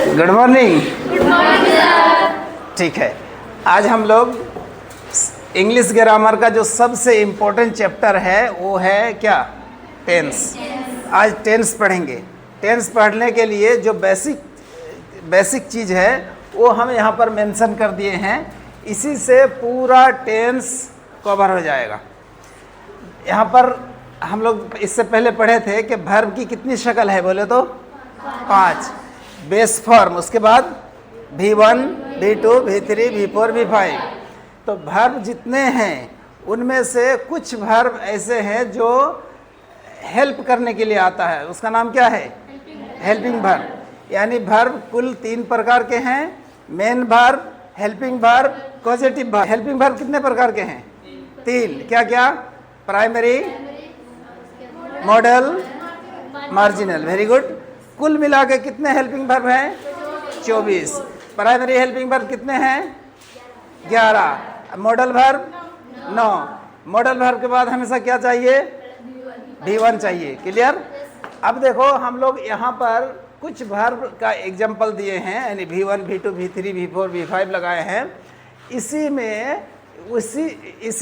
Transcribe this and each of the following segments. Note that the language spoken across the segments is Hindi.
Good morning. ठीक है, आज हम लोग इंग्लिश ग्रामर का जो सबसे इम्पोर्टेंट चैप्टर है वो है क्या? टेंस। आज टेंस पढ़ेंगे। टेंस पढ़ने के लिए जो बेसिक चीज़ है वो हम यहाँ पर मेंशन कर दिए हैं। इसी से पूरा टेंस कवर हो जाएगा। यहाँ पर हम लोग इससे पहले पढ़े थे कि वर्ब की कितनी शक्ल है, बोले तो 5। बेस फॉर्म, उसके बाद V1, V2, V3, V4, V5। तो वर्ब जितने हैं उनमें से कुछ वर्ब ऐसे हैं जो हेल्प करने के लिए आता है, उसका नाम क्या है? Helping verb. यानी वर्ब कुल 3 प्रकार के हैं। Main verb, helping verb, causative verb. Helping verb कितने प्रकार के हैं? 3। क्या क्या? Primary, model, marginal. Very good. कुल मिला के कितने हेल्पिंग वर्ब हैं? 24। प्राइमरी हेल्पिंग वर्ब कितने हैं? 11। Modal verb 9। मॉडल वर्ब के बाद हमेशा क्या चाहिए? V1 चाहिए। क्लियर? अब देखो हम लोग यहाँ पर कुछ वर्ब का एग्जाम्पल दिए हैं, यानी V1, V2, V3, V4, V5 लगाए हैं। इसी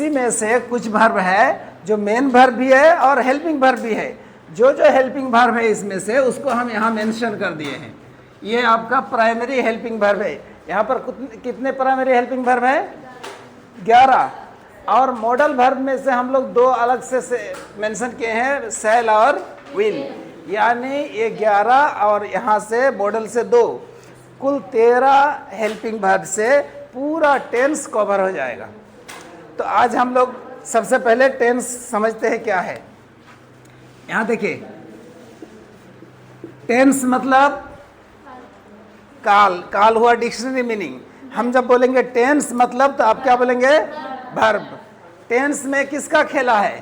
में से कुछ वर्ब है जो मेन वर्ब भी है और हेल्पिंग वर्ब भी है। जो हेल्पिंग वर्ब है इसमें से उसको हम यहाँ मेंशन कर दिए हैं। ये आपका प्राइमरी हेल्पिंग वर्ब है। यहाँ पर कितने प्राइमरी हेल्पिंग वर्ब है? 11। और मॉडल वर्ब में से हम लोग 2 अलग से मेंशन किए हैं, शैल और विल। यानी ये 11 और यहाँ से मॉडल से 2, कुल 13 हेल्पिंग वर्ब से पूरा टेंस कवर हो जाएगा। तो आज हम लोग सबसे पहले टेंस समझते हैं क्या है। यहाँ देखिए, टेंस मतलब काल हुआ डिक्शनरी मीनिंग। हम जब बोलेंगे टेंस मतलब तो आप क्या बोलेंगे? वर्ब। टेंस में किसका खेला है?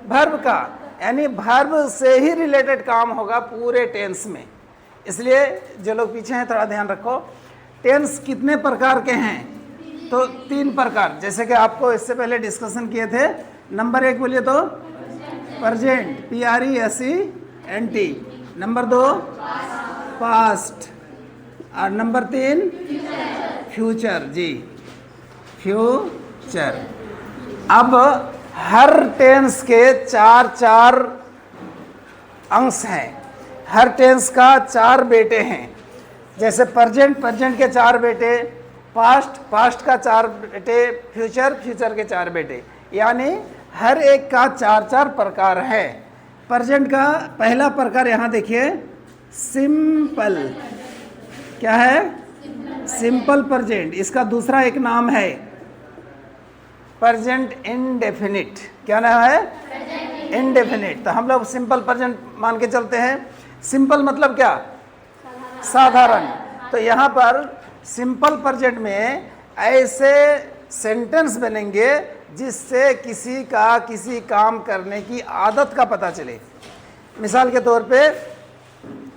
वर्ब का। यानी वर्ब से ही रिलेटेड काम होगा पूरे टेंस में। इसलिए जो लोग पीछे हैं थोड़ा ध्यान रखो। टेंस कितने प्रकार के हैं? तो 3 प्रकार, जैसे कि आपको इससे पहले डिस्कशन किए थे। नंबर 1 बोलिए तो प्रेजेंट, PRESENT। नंबर 2 पास्ट, और नंबर 3 फ्यूचर। जी, फ्यूचर। अब हर टेंस के 4 अंश हैं। हर टेंस का 4 बेटे हैं। जैसे प्रेजेंट के 4 बेटे, पास्ट का 4 बेटे, फ्यूचर के 4 बेटे। यानी हर एक का 4 प्रकार है। प्रेजेंट का पहला प्रकार यहाँ देखिए, सिंपल। क्या है? Simple present. इसका दूसरा एक नाम है प्रेजेंट इंडेफिनिट। क्या नाम है? इंडेफिनिट। तो हम लोग सिंपल प्रेजेंट मान के चलते हैं। सिंपल मतलब क्या? साधारण। तो यहाँ पर सिंपल प्रेजेंट में ऐसे सेंटेंस बनेंगे जिससे किसी काम करने की आदत का पता चले। मिसाल के तौर पे,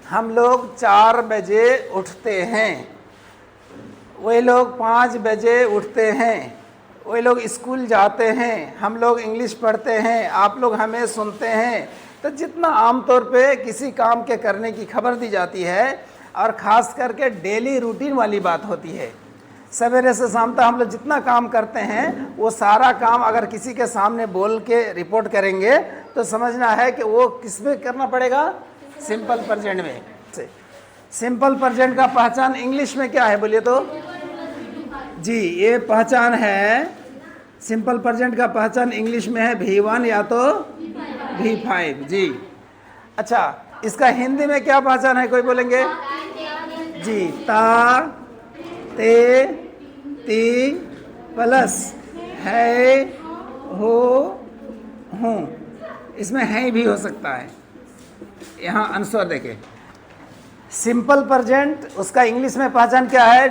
हम लोग 4 बजे उठते हैं, वे लोग 5 बजे उठते हैं, वे लोग स्कूल जाते हैं, हम लोग इंग्लिश पढ़ते हैं, आप लोग हमें सुनते हैं। तो जितना आमतौर पे किसी काम के करने की खबर दी जाती है, और ख़ास करके डेली रूटीन वाली बात होती है, सवेरे से शाम तक हम लोग जितना काम करते हैं वो सारा काम अगर किसी के सामने बोल के रिपोर्ट करेंगे तो समझना है कि वो किस में करना पड़ेगा? सिंपल प्रेजेंट में। सिंपल प्रेजेंट का पहचान इंग्लिश में क्या है बोलिए तो? जी, ये पहचान है, सिंपल प्रेजेंट का पहचान इंग्लिश में है V1 या तो V5। जी, अच्छा, इसका हिंदी में क्या पहचान है, कोई बोलेंगे? जी, ता, ते, ती प्लस है, हो, हूँ। इसमें है भी हो सकता है। यहाँ आंसर देखें, सिंपल प्रेजेंट उसका इंग्लिश में पहचान क्या है?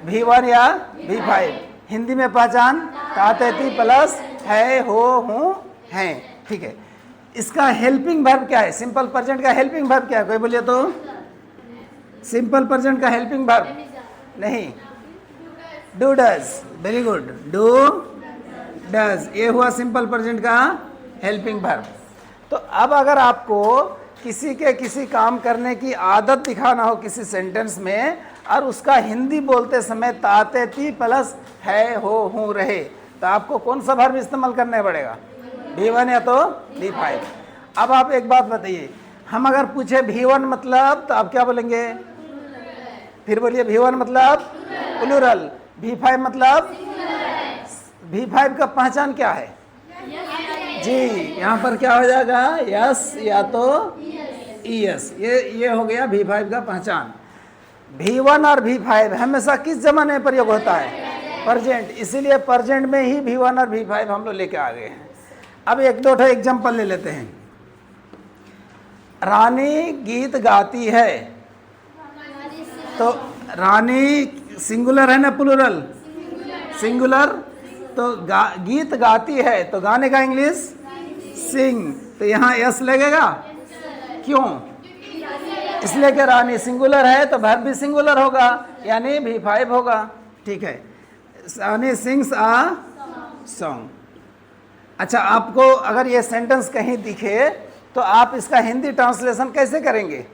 V1 या V5। हिंदी में पहचान ता, ते, ती प्लस है, हो, हूँ, हैं। ठीक है। इसका हेल्पिंग वर्ब क्या है? सिंपल प्रेजेंट का हेल्पिंग वर्ब क्या है, कोई बोलिए तो? सिंपल प्रेजेंट का हेल्पिंग वर्ब नहीं, do does. Very good, do does. ये हुआ सिंपल प्रेजेंट का हेल्पिंग वर्ब। तो अब अगर आपको किसी के किसी काम करने की आदत दिखाना हो किसी सेंटेंस में, और उसका हिंदी बोलते समय ताते ती प्लस है हो हूँ रहे, तो आपको कौन सा वर्ब इस्तेमाल करना पड़ेगा? V1 या तो V5। अब आप एक बात बताइए, हम अगर पूछे V1 मतलब, तो आप क्या बोलेंगे? फिर बोलिए, V1 मतलब प्लूरल, V5 मतलब? V5 का पहचान क्या है जी? यहाँ पर क्या हो जाएगा? यस या तो ईएस। ये हो गया V5 का पहचान। V1 और V5 हमेशा किस जमाने में प्रयोग होता है? प्रेजेंट। इसीलिए प्रेजेंट में ही V1 और V5 हम लोग लेके आ गए हैं। अब एक दो एग्जांपल ले लेते हैं। रानी गीत गाती है, तो रानी सिंगुलर है ना प्लूरल? सिंगुलर। तो गीत गाती है, तो गाने का इंग्लिश सिंग, तो यहाँ यस लगेगा। क्यों? इसलिए कि रानी सिंगुलर है तो वर्ब भी सिंगुलर होगा, यानी V5 होगा। ठीक है, रानी सिंग्स आ सॉन्ग। अच्छा, आपको अगर ये सेंटेंस कहीं दिखे तो आप इसका हिंदी ट्रांसलेशन कैसे करेंगे?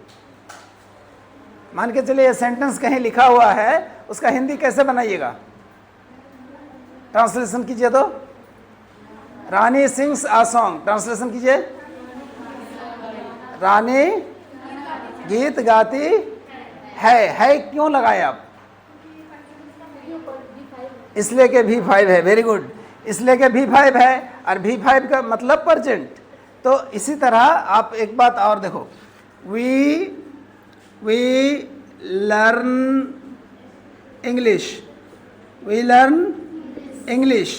मान के चलिए ये सेंटेंस कहीं लिखा हुआ है, उसका हिंदी कैसे बनाइएगा? ट्रांसलेशन कीजिए तो, रानी सिंग्स आ सॉन्ग, ट्रांसलेशन कीजिए, रानी गीत गाती है क्यों लगाए आप? इसलिए कि V5 है। वेरी गुड, इसलिए कि V5 है, और V5 का मतलब प्रेजेंट। तो इसी तरह आप एक बात और देखो, we learn English, we learn English,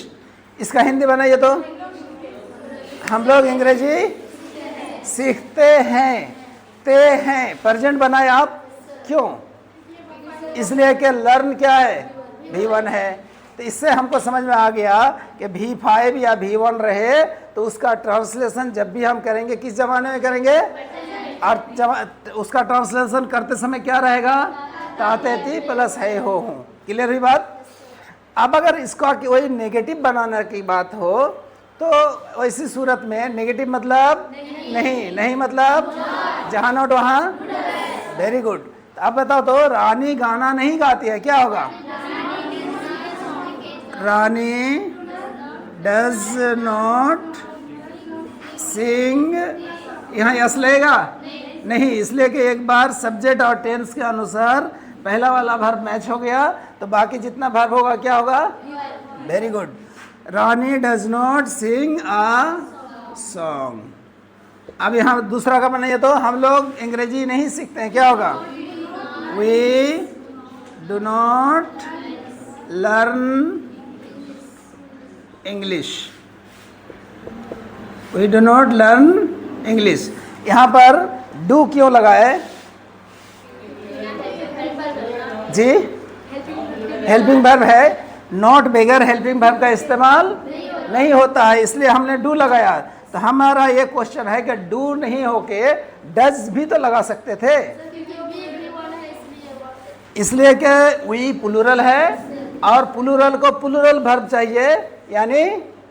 इसका हिंदी बनाइए तो, हम लोग अंग्रेजी सीखते हैं। ते हैं प्रेजेंट बनाए आप, क्यों? इसलिए कि लर्न क्या है? V1 है। तो इससे हमको समझ में आ गया कि V5 या V1 रहे तो उसका ट्रांसलेशन जब भी हम करेंगे किस जमाने में करेंगे? और उसका ट्रांसलेशन करते समय क्या रहेगा? ताते ती प्लस है हो हूँ। क्लियर हुई बात? अब अगर इसका कोई नेगेटिव बनाने की बात हो तो वैसी सूरत में नेगेटिव मतलब नहीं मतलब जहाँ नोट वहाँ। Very good. तो अब बताओ तो, रानी गाना नहीं गाती है, क्या होगा? रानी डज नॉट सिंग, यहाँ यस लगेगा नहीं, इसलिए कि एक बार सब्जेक्ट और टेंस के अनुसार पहला वाला वर्ब मैच हो गया, तो बाकी जितना वर्ब होगा क्या होगा? Very good. Rani does not sing a song. अब यहाँ दूसरा का बनाइए तो, हम लोग अंग्रेजी नहीं सीखते हैं, क्या होगा? We do not learn English, we do not learn English. यहाँ पर डू क्यों लगाए जी? हेल्पिंग वर्ब है, नॉट बगैर हेल्पिंग वर्ब का इस्तेमाल नहीं होता है, इसलिए हमने डू लगाया। तो हमारा ये क्वेश्चन है कि डू नहीं होके डज भी तो लगा सकते थे, इसलिए कि वी प्लूरल है और प्लूरल को प्लूरल वर्ब चाहिए, यानी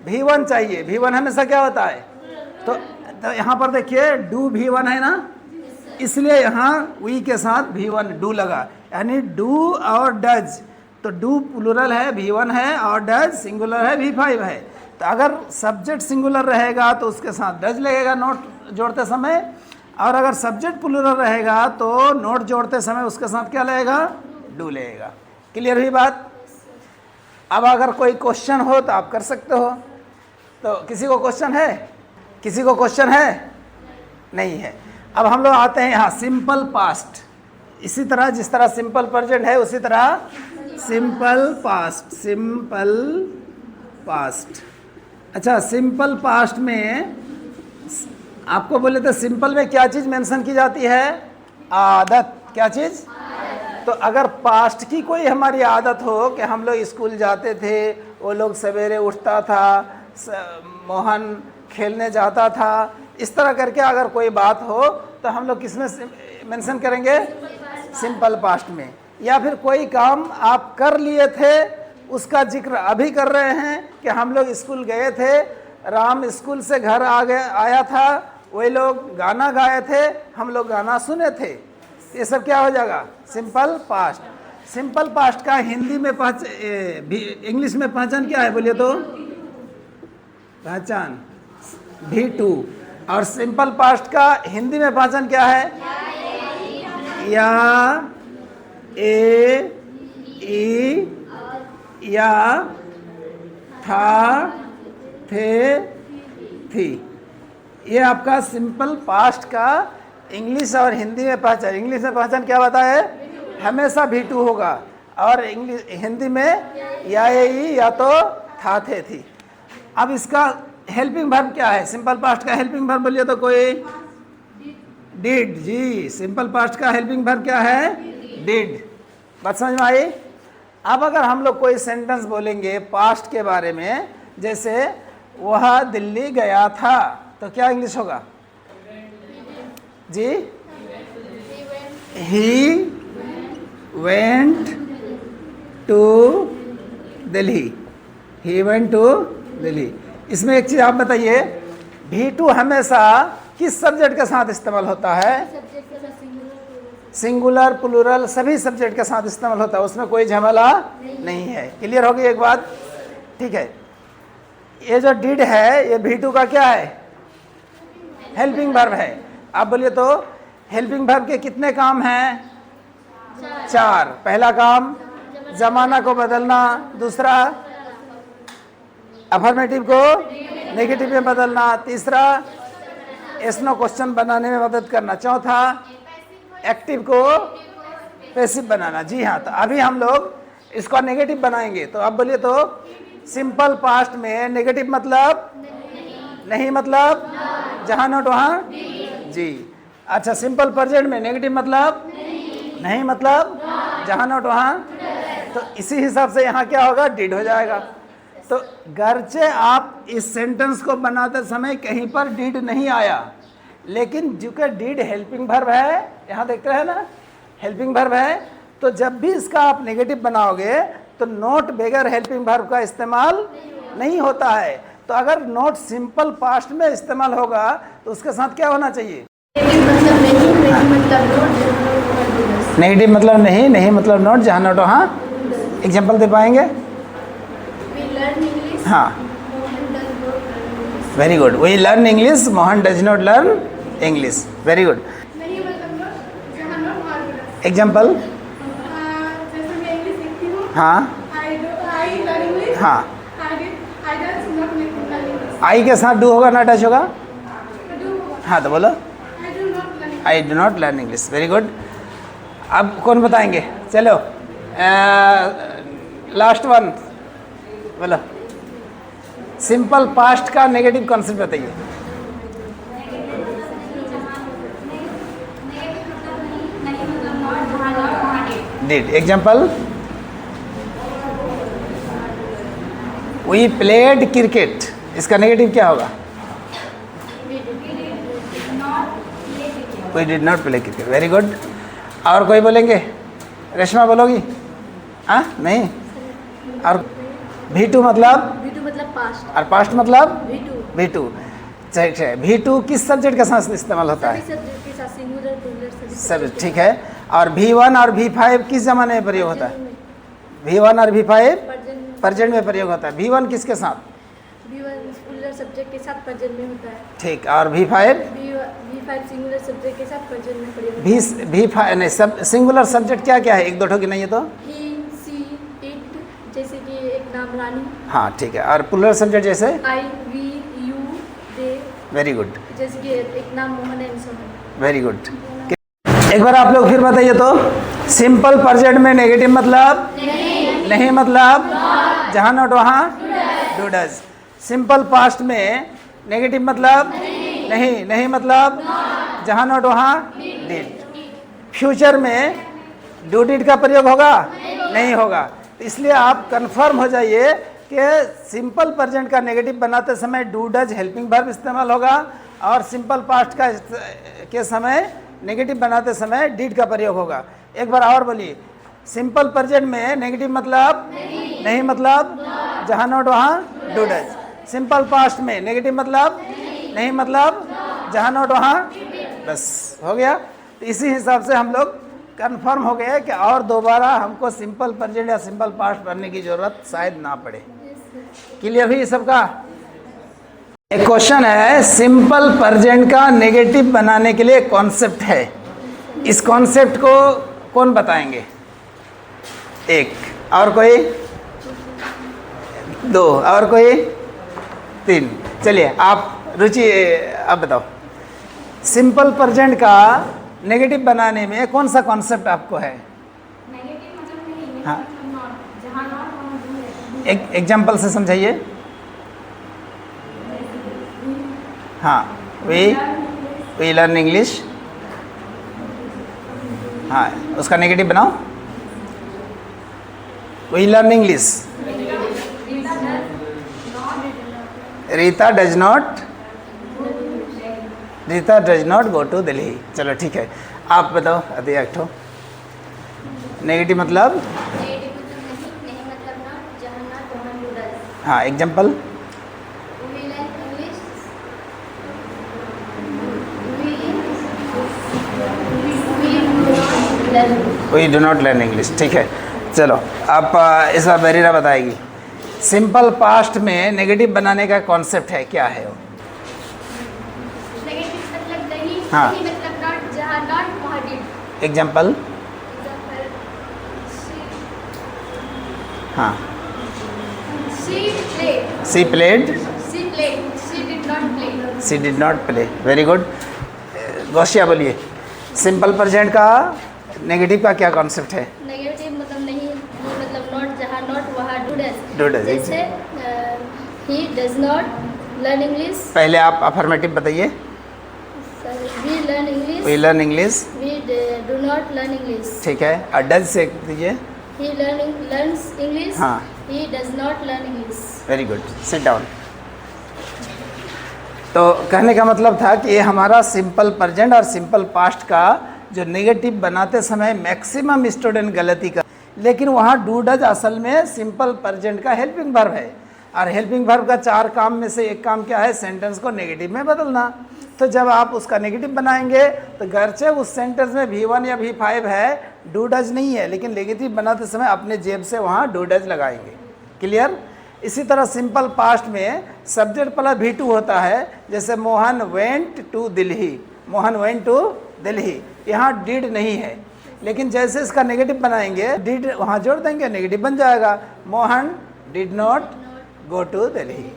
V1 चाहिए। V1 हमेशा क्या होता है? तो यहाँ पर देखिए डू V1 है ना, इसलिए यहाँ वी के साथ V1 डू लगा, यानी डू और डज। तो डू प्लूरल है, V1 है, और डज सिंगुलर है, V5 है। तो अगर सब्जेक्ट सिंगुलर रहेगा तो उसके साथ डज लगेगा नोट जोड़ते समय, और अगर सब्जेक्ट प्लूरल रहेगा तो नोट जोड़ते समय उसके साथ क्या लगेगा? डू लगेगा। क्लियर हुई बात? अब अगर कोई क्वेश्चन हो तो आप कर सकते हो। तो किसी को क्वेश्चन है? किसी को क्वेश्चन है? नहीं है। अब हम लोग आते हैं यहाँ सिंपल पास्ट। इसी तरह जिस तरह सिंपल प्रेजेंट है उसी तरह सिंपल पास्ट। Simple past. अच्छा, सिंपल पास्ट में आपको बोले तो सिंपल में क्या चीज़ मेंशन की जाती है? आदत। क्या चीज़? तो अगर पास्ट की कोई हमारी आदत हो कि हम लोग स्कूल जाते थे, वो लोग सवेरे उठता था, मोहन खेलने जाता था, इस तरह करके अगर कोई बात हो तो हम लोग किस में मेंशन करेंगे? सिंपल पास्ट में। या फिर कोई काम आप कर लिए थे उसका जिक्र अभी कर रहे हैं कि हम लोग स्कूल गए थे, राम स्कूल से घर आया था, वही लोग गाना गाए थे, हम लोग गाना सुने थे। ये सब क्या हो जाएगा? Simple past. सिंपल पास्ट का हिंदी में इंग्लिश में पहचान क्या है बोलिए तो? पहचान V2। और सिंपल पास्ट का हिंदी में पहचान क्या है? या, ए, ई, या, था, थे, थी। ये आपका सिंपल पास्ट का इंग्लिश और हिंदी में पहचान। इंग्लिश में पहचान क्या बताए? हमेशा V2 होगा, और इंग्लिश हिंदी में या, ए, ई, या तो था, थे, थी। अब इसका हेल्पिंग वर्ब क्या है? सिंपल पास्ट का हेल्पिंग वर्ब बोलिए तो कोई? डिड। जी, सिंपल पास्ट का हेल्पिंग वर्ब क्या है? डिड। बात समझ में आई? अब अगर हम लोग कोई सेंटेंस बोलेंगे पास्ट के बारे में, जैसे वह दिल्ली गया था, तो क्या इंग्लिश होगा जी? He went to Delhi. He went to Delhi. इसमें एक चीज़ आप बताइए, V2 हमेशा किस सब्जेक्ट के साथ इस्तेमाल होता है? सिंगुलर, प्लूरल, सभी सब्जेक्ट के साथ इस्तेमाल होता है, उसमें कोई झमेला नहीं है। क्लियर हो गई एक बात? ठीक है। ये जो डिड है ये V2 का क्या है? हेल्पिंग वर्ब है। आप बोलिए तो हेल्पिंग वर्ब के कितने काम हैं? 4। पहला काम जमाना को बदलना, दूसरा अफर्मेटिव को नेगेटिव में बदलना, तीसरा यस नो क्वेश्चन बनाने में मदद करना, चौथा एक्टिव को पैसिव बनाना। जी हाँ, तो अभी हम लोग इसका नेगेटिव बनाएंगे। तो आप बोलिए तो सिंपल पास्ट में नेगेटिव मतलब नहीं, मतलब जहाँ नोट वहाँ जी। अच्छा, सिंपल प्रेजेंट में नेगेटिव मतलब नहीं, मतलब जहाँ नोट वहाँ। तो इसी हिसाब से यहाँ क्या होगा? डिड हो जाएगा। तो गर्चे आप इस सेंटेंस को बनाते समय कहीं पर डिड नहीं आया, लेकिन चूंकि डिड हेल्पिंग वर्ब है, यहाँ देखते हैं ना हेल्पिंग वर्ब है, तो जब भी इसका आप नेगेटिव बनाओगे तो नोट बगैर हेल्पिंग वर्ब का इस्तेमाल नहीं होता है। तो अगर नोट सिंपल पास्ट में इस्तेमाल होगा तो उसके साथ क्या होना चाहिए? नेगेटिव मतलब नहीं, नहीं मतलब नोट, जहाँ नोट वहाँ। एग्जाम्पल दे पाएंगे? हाँ, very good. We learn English, Mohan does not learn English. Very good. Example? हाँ हाँ, आई के साथ डू होगा ना टच होगा? हाँ, तो बोलो I do not learn English. Very good. अब कौन बताएंगे? चलो लास्ट वन बोलो। सिंपल पास्ट का नेगेटिव कॉन्सेप्ट बताइए। Did. Example? We played cricket, इसका नेगेटिव क्या होगा? We did not play cricket. Very good. और कोई बोलेंगे? रेशमा बोलोगी? हाँ, नहीं। और V2 मतलब? V2 मतलब पास्ट, और पास्ट मतलब? V2। ठीक है। V2 किस सब्जेक्ट के साथ इस्तेमाल होता है? सभी सब्जेक्ट के साथ, सिंगुलर, प्लूरल, सभी सब सब्जेक्ट ठीक है। और V1 और V5 किस जमाने में प्रयोग होता है? V1 और V5 प्रेजेंट में प्रयोग होता है। V1 किसके साथ? V1 प्लूरल सब्जेक्ट के साथ प्रेजेंट में होता है। ठीक। और V5? V5 सिंगुलर सब्जेक्ट के साथ प्रेजेंट में प्रयोग होता है। V5 नहीं, सब सिंगुलर सब्जेक्ट क्या क्या है? एक दो ठो की नहीं है तो? ही, सी, इट, जैसे कि एक नाम रानी। हाँ, ठीक है। और प्लूरल सब्जेक्ट जैसे? I, we, you, they. Very good. जैसे कि एक नाम Mohan and Sohan. Very good. एक बार आप लोग फिर बताइए तो, सिंपल प्रेजेंट में नेगेटिव मतलब नहीं मतलब जहाँ नोट वहाँ डू डज। सिंपल पास्ट में नेगेटिव मतलब नहीं मतलब जहाँ नोट वहाँ डिड। फ्यूचर में डू डिड का प्रयोग होगा? नहीं होगा। तो इसलिए आप कंफर्म हो जाइए कि सिंपल प्रेजेंट का नेगेटिव बनाते समय डू डज हेल्पिंग वर्ब इस्तेमाल होगा, और सिंपल पास्ट का के समय नेगेटिव बनाते समय डिड का प्रयोग होगा। एक बार और बोलिए। सिंपल प्रेजेंट में नेगेटिव मतलब नहीं मतलब जहाँ नोट वहाँ डू डज। सिंपल पास्ट में नेगेटिव मतलब नहीं मतलब जहाँ नॉट वहाँ बस हो गया। तो इसी हिसाब से हम लोग कंफर्म हो गए कि और दोबारा हमको सिंपल प्रेजेंट या सिंपल पास्ट पढ़ने की ज़रूरत शायद ना पड़े। क्लियर हुई सबका? एक क्वेश्चन है, सिंपल प्रेजेंट का नेगेटिव बनाने के लिए कॉन्सेप्ट है, इस कॉन्सेप्ट को कौन बताएंगे? एक और कोई, दो और कोई, तीन। चलिए आप रुचि आप बताओ, सिंपल प्रेजेंट का नेगेटिव बनाने में कौन सा कॉन्सेप्ट आपको है? नेगेटिव मतलब नहीं, हाँ, मतलब नॉट, जहाँ नॉट वहाँ डू है। एक एग्जाम्पल से समझाइए। हाँ, वी लर्न इंग्लिश। हाँ, उसका नेगेटिव बनाओ। We learn English. Rita does not go to Delhi. चलो ठीक है, आप बताओ अभी एक ठो नेगेटिव मतलब। नेगेटिव मतलब नहीं मतलब नॉट, जहाँ नॉट वहाँ डू डज। हाँ, example. We learn English, we do not learn English. ठीक है, चलो आप इस बार बेरीरा बताएगी सिंपल पास्ट में नेगेटिव बनाने का कॉन्सेप्ट है, क्या है वो? नेगेटिव मतलब नहीं, हाँ। नहीं मतलब नॉट, जहाँ नॉट वहाँ डिड। एग्जाम्पल। हाँ, she played, she played, she did not play. She did not play. Very good. Gausiya बोलिए, सिंपल प्रेजेंट का नेगेटिव का क्या कॉन्सेप्ट है? नेगेटिव मतलब नहीं, मतलब नॉट, जहाँ नॉट वहाँ डू डज। Do does, जैसे ही डज नॉट लर्न इंग्लिश। पहले आप अफर्मेटिव बताइए। We learn English, we learn English. We do not learn English. ठीक है, और डज से दीजिए। ही लर्न्स इंग्लिश, हाँ। ही does not learn English. Very good, sit down. तो कहने का मतलब था कि ये हमारा सिंपल प्रेजेंट और सिंपल पास्ट का जो नेगेटिव बनाते समय मैक्सिमम स्टूडेंट गलती कर, लेकिन वहाँ डू डज असल में सिंपल प्रेजेंट का हेल्पिंग वर्ब है, और हेल्पिंग वर्ब का 4 काम में से एक काम क्या है? सेंटेंस को नेगेटिव में बदलना। तो जब आप उसका नेगेटिव बनाएंगे तो गर्चे उस सेंटेंस में V1 या V5 है, डू डज नहीं है, लेकिन नेगेटिव बनाते समय अपने जेब से वहाँ डू डज लगाएंगे। क्लियर? इसी तरह सिंपल पास्ट में सब्जेक्ट प्लस V2 होता है, जैसे Mohan went to Delhi, Mohan went to Delhi, यहाँ डिड नहीं है, लेकिन जैसे इसका नेगेटिव बनाएंगे डिड वहाँ जोड़ देंगे, नेगेटिव बन जाएगा, Mohan did not go to Delhi.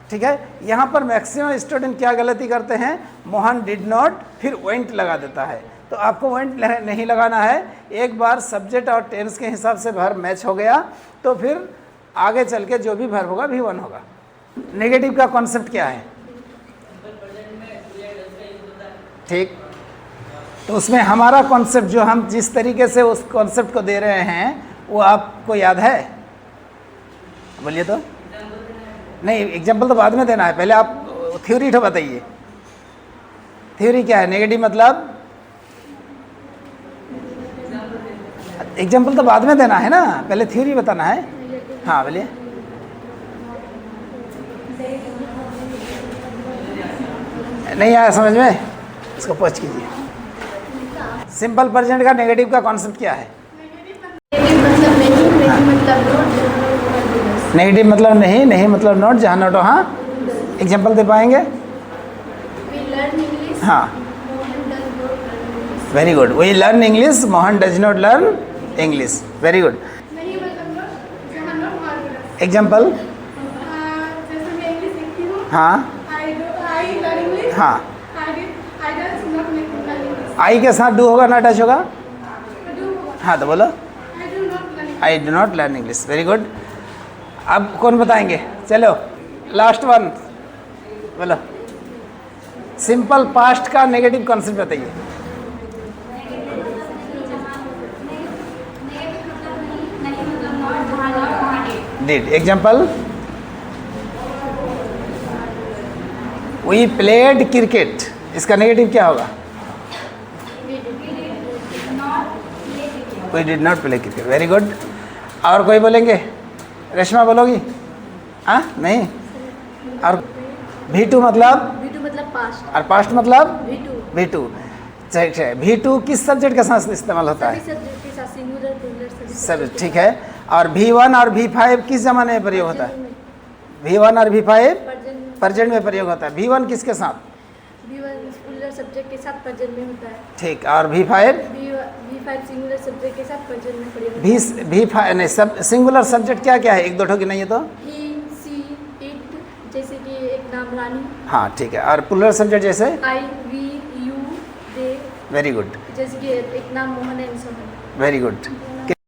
ठीक है, यहाँ पर मैक्सिमम स्टूडेंट क्या गलती करते हैं? मोहन डिड नॉट फिर वेंट लगा देता है। तो आपको वेंट नहीं लगाना है, एक बार सब्जेक्ट और टेंस के हिसाब से वर्ब मैच हो गया तो फिर आगे चल के जो भी वर्ब होगा V1 होगा। नेगेटिव का कॉन्सेप्ट क्या है? ठीक, तो उसमें हमारा कॉन्सेप्ट जो हम जिस तरीके से उस कॉन्सेप्ट को दे रहे हैं वो आपको याद है? बोलिए तो। नहीं, एग्जाम्पल तो बाद में देना है, पहले आप थ्योरी तो बताइए। थ्योरी क्या है? नेगेटिव मतलब एग्जाम्पल तो बाद में देना है ना, पहले थ्योरी बताना है। हाँ बोलिए। नहीं आया समझ में? इसको पहुँच कीजिए। सिंपल प्रेजेंट का नेगेटिव का कॉन्सेप्ट क्या है? नेगेटिव मतलब नहीं, नहीं मतलब नॉट, जहाँ नॉट वहाँ। एग्जाम्पल दे पाएंगे? हाँ, very good. We learn English, Mohan does not learn English. Very good. Example? हाँ हाँ, आई के साथ डू होगा ना टच होगा? हाँ तो बोलो। I do not learn English. Very good. अब कौन बताएंगे? चलो लास्ट वन बोलो। सिंपल पास्ट का नेगेटिव कॉन्सेप्ट बताइए। Did. Example? We played cricket, इसका नेगेटिव क्या होगा? We did not play cricket. Very good. और कोई बोलेंगे? रेशमा बोलोगी? हाँ नहीं? और V2 मतलब? V2 मतलब पास्ट और पास्ट मतलब V2 V2। ठीक है, V2 किस सब्जेक्ट के साथ इस्तेमाल होता सभी है? सब्जेक्ट के साथ सिंगुलर प्लूरल सभी सब subject के ठीक साथ। है। और V1 और V5 किस ज़माने में प्रयोग होता है? Present V1 और V5 में- प्रेजेंट में प्रयोग होता है। V1 किसके साथ? V1 सिंगुलर सब्जेक्ट के साथ प्रेजेंट में होता है। ठीक। और V5 V5 सिंगुलर सब्जेक्ट के साथ प्रेजेंट में प्रयोग होता भी V5 नहीं, सब सिंगुलर सब्जेक्ट क्या क्या है? एक दो ठो की नहीं है तो? है। He, she, it, जैसे कि एक नाम रानी। हाँ ठीक है। और प्लूरल सब्जेक्ट जैसे? I, we, you, they, very good, जैसे कि एक नाम Mohan and Sohan. Very good.